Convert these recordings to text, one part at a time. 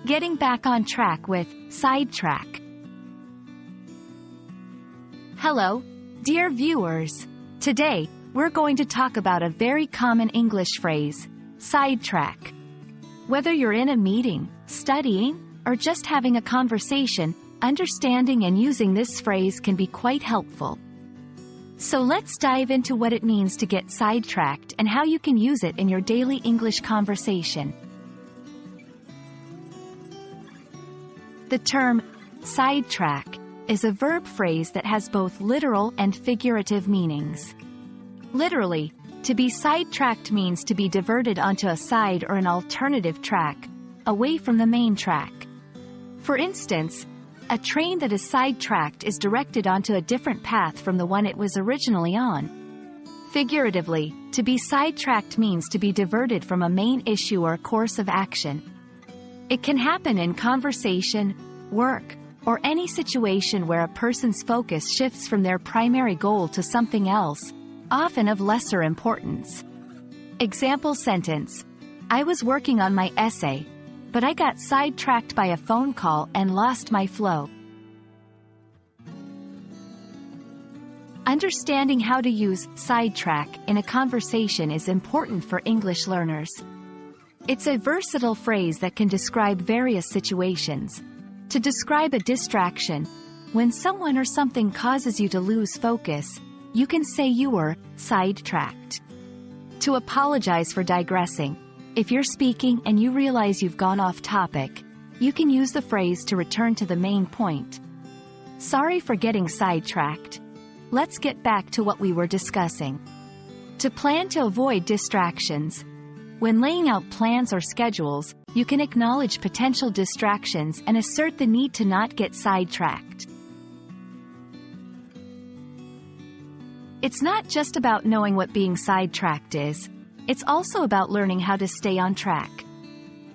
Getting back on track with sidetrack. Hello, dear viewers. Today, we're going to talk about a very common English phrase, sidetrack. Whether you're in a meeting, studying, or just having a conversation, understanding and using this phrase can be quite helpful. So let's dive into what it means to get sidetracked and how you can use it in your daily English conversation. The term sidetrack is a verb phrase that has both literal and figurative meanings. Literally, to be sidetracked means to be diverted onto a side or an alternative track, away from the main track. For instance, a train that is sidetracked is directed onto a different path from the one it was originally on. Figuratively, to be sidetracked means to be diverted from a main issue or course of action. It can happen in conversation, work, or any situation where a person's focus shifts from their primary goal to something else, often of lesser importance. Example sentence: I was working on my essay, but I got sidetracked by a phone call and lost my flow. Understanding how to use sidetrack in a conversation is important for English learners. It's a versatile phrase that can describe various situations. To describe a distraction, when someone or something causes you to lose focus, you can say you were sidetracked. To apologize for digressing, if you're speaking and you realize you've gone off topic, you can use the phrase to return to the main point. Sorry for getting sidetracked. Let's get back to what we were discussing. To plan to avoid distractions. When laying out plans or schedules, you can acknowledge potential distractions and assert the need to not get sidetracked. It's not just about knowing what being sidetracked is, it's also about learning how to stay on track.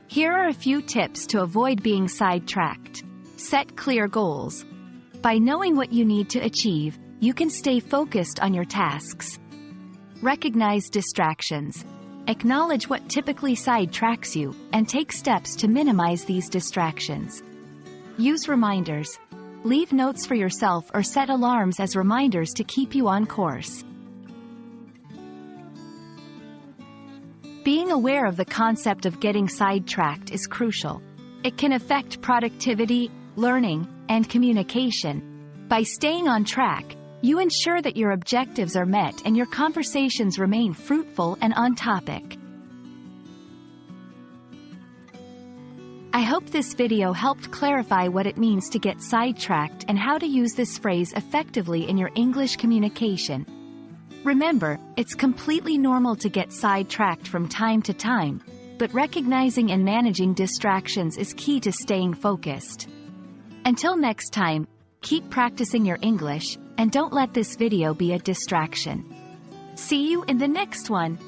Here are a few tips to avoid being sidetracked. Set clear goals. By knowing what you need to achieve, you can stay focused on your tasks. Recognize distractions. Acknowledge what typically sidetracks you, and take steps to minimize these distractions. Use reminders. Leave notes for yourself or set alarms as reminders to keep you on course. Being aware of the concept of getting sidetracked is crucial. It can affect productivity, learning, and communication. By staying on track, you ensure that your objectives are met and your conversations remain fruitful and on topic. I hope this video helped clarify what it means to get sidetracked and how to use this phrase effectively in your English communication. Remember, it's completely normal to get sidetracked from time to time, but recognizing and managing distractions is key to staying focused. Until next time, keep practicing your English, and don't let this video be a distraction. See you in the next one.